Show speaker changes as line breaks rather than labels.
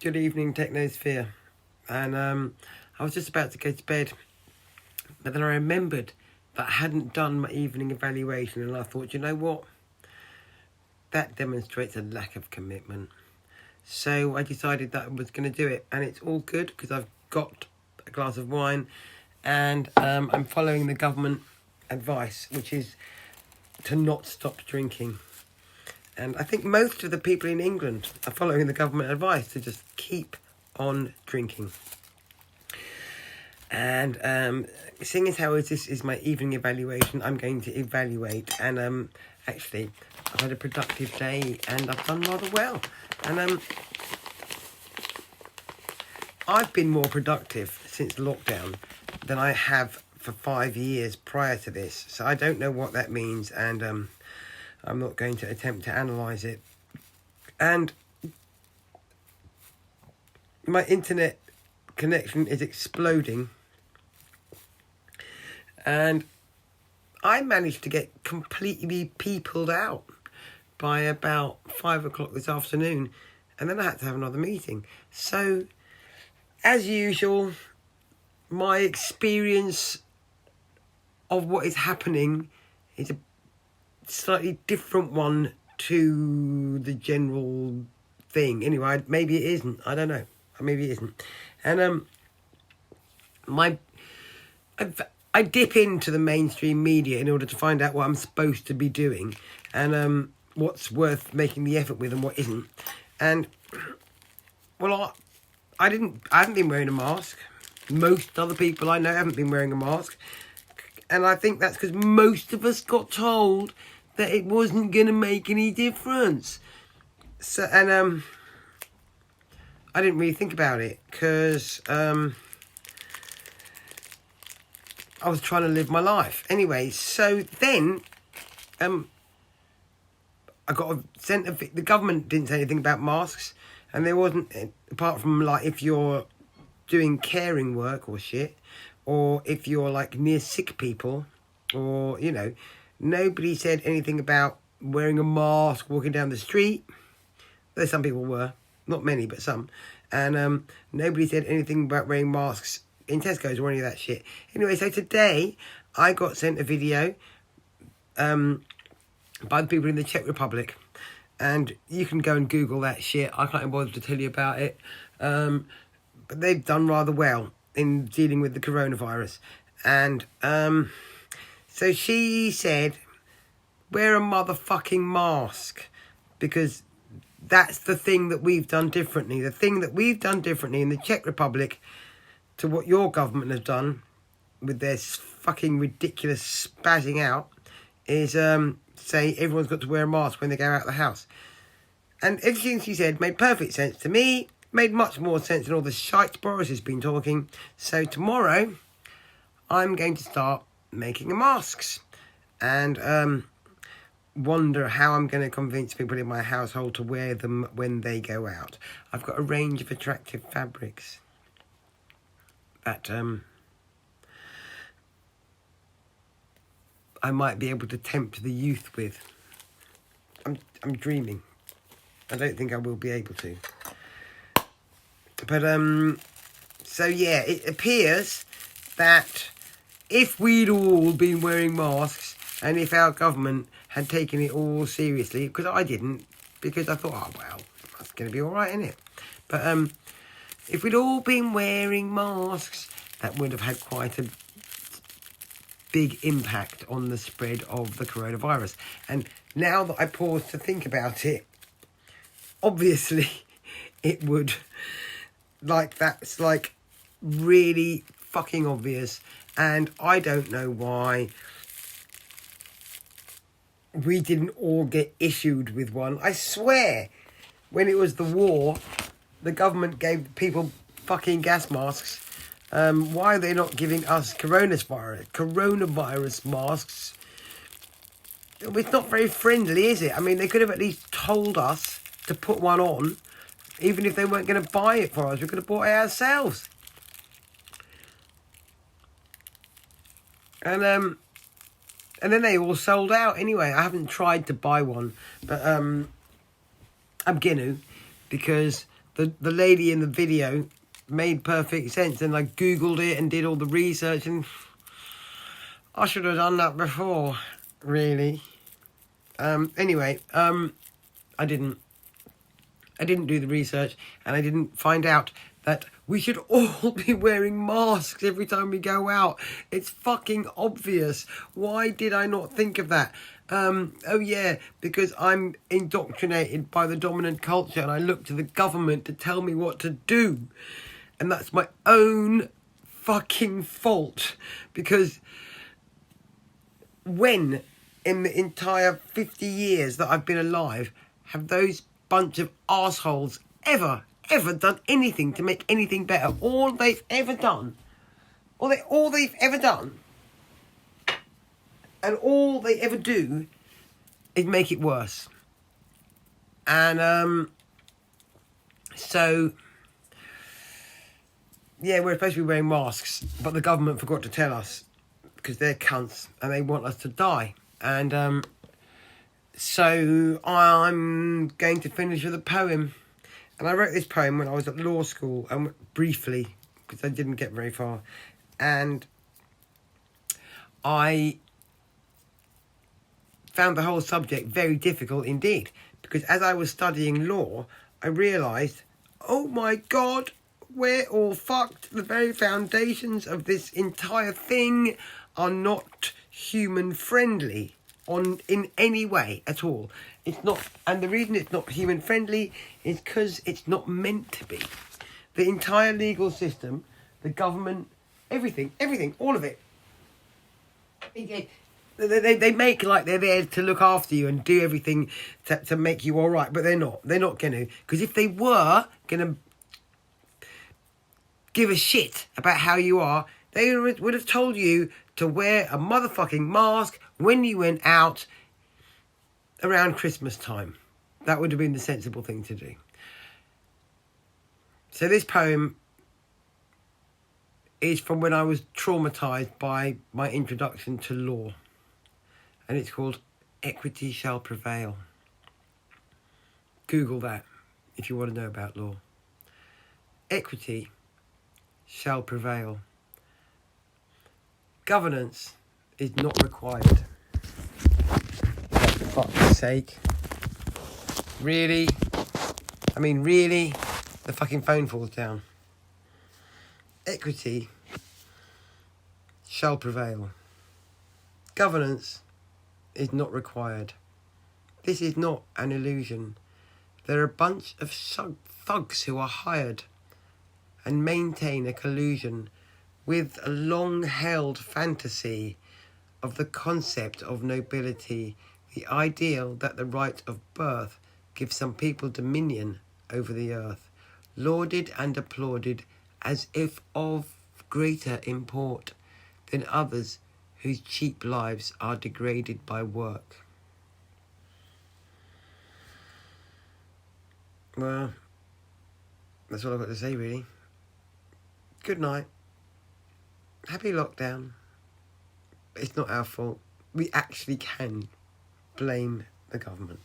Good evening, Technosphere. And I was just about to go to bed, but then I remembered that I hadn't done my evening evaluation, and I thought, you know what? That demonstrates a lack of commitment. So I decided that I was going to do it, and it's all good because I've got a glass of wine, and I'm following the government advice, which is to not stop drinking. And I think most of the people in England are following the government advice to just keep on drinking. And seeing as how this is my evening evaluation, I'm going to evaluate. And actually, I've had a productive day and I've done rather well. And I've been more productive since lockdown than I have for 5 years prior to this. So I don't know what that means, and I'm not going to attempt to analyse it. And my internet connection is exploding. And I managed to get completely peopled out by about 5 o'clock this afternoon. And then I had to have another meeting. So, as usual, my experience of what is happening is a slightly different one to the general thing. Anyway, maybe it isn't. I don't know. Maybe it isn't. And I dip into the mainstream media in order to find out what I'm supposed to be doing, and what's worth making the effort with and what isn't. And well, I haven't been wearing a mask. Most other people I know haven't been wearing a mask, and I think that's because most of us got told that it wasn't going to make any difference. So, and I didn't really think about it because I was trying to live my life. Anyway, so then I got sent the government didn't say anything about masks, and there wasn't, apart from like if you're doing caring work or shit, or if you're like near sick people, or you know, nobody said anything about wearing a mask walking down the street. Though some people were, not many, but some. And nobody said anything about wearing masks in Tesco's or any of that shit. Anyway, so today I got sent a video by the people in the Czech Republic. And you can go and Google that shit. I can't even bother to tell you about it. But they've done rather well in dealing with the coronavirus. And so she said, wear a motherfucking mask, because that's the thing that we've done differently. The thing that we've done differently in the Czech Republic to what your government has done with their fucking ridiculous spazzing out is say everyone's got to wear a mask when they go out of the house. And everything she said made perfect sense to me, made much more sense than all the shite Boris has been talking. So tomorrow, I'm going to start making masks. And wonder how I'm going to convince people in my household to wear them when they go out. I've got a range of attractive fabrics that I might be able to tempt the youth with. I'm dreaming. I don't think I will be able to. But so yeah, it appears that if we'd all been wearing masks and if our government had taken it all seriously, because I didn't, because I thought, oh well, that's going to be all right, isn't it? But if we'd all been wearing masks, that would have had quite a big impact on the spread of the coronavirus. And now that I pause to think about it, obviously it would, like, that's like really fucking obvious. And I don't know why we didn't all get issued with one. I swear, when it was the war, the government gave people fucking gas masks. Why are they not giving us coronavirus masks? It's not very friendly, is it? I mean, they could have at least told us to put one on, even if they weren't going to buy it for us. We could have bought it ourselves. And then they all sold out anyway. I haven't tried to buy one, but I'm going to, because the lady in the video made perfect sense, and I googled it and did all the research, and I should have done that before, really. Anyway, I didn't do the research, and I didn't find out that we should all be wearing masks every time we go out. It's fucking obvious. Why did I not think of that? Oh yeah, because I'm indoctrinated by the dominant culture, and I look to the government to tell me what to do. And that's my own fucking fault. Because when, in the entire 50 years that I've been alive, have those bunch of assholes ever done anything to make anything better? All they've ever done, and all they ever do is make it worse. And so yeah, we're supposed to be wearing masks, but the government forgot to tell us because they're cunts and they want us to die. And so I'm going to finish with a poem. And I wrote this poem when I was at law school, and briefly, because I didn't get very far. And I found the whole subject very difficult indeed, because as I was studying law, I realised, oh my God, we're all fucked. The very foundations of this entire thing are not human friendly in any way at all. It's not, and the reason it's not human friendly is because it's not meant to be. The entire legal system, the government, everything, all of it. They make like they're there to look after you and do everything to make you all right, but they're not. They're not going to. Because if they were going to give a shit about how you are, they would have told you to wear a motherfucking mask when you went out around Christmas time. That would have been the sensible thing to do. So this poem is from when I was traumatised by my introduction to law. And it's called Equity Shall Prevail. Google that if you want to know about law. Equity shall prevail. Governance is not required. For fuck's sake. Really? I mean, really? The fucking phone falls down. Equity shall prevail. Governance is not required. This is not an illusion. They're a bunch of thugs who are hired and maintain a collusion with a long-held fantasy of the concept of nobility, the ideal that the right of birth gives some people dominion over the earth, lauded and applauded as if of greater import than others whose cheap lives are degraded by work. Well, that's all I've got to say, really. Good night. Happy lockdown. It's not our fault. We actually can blame the government.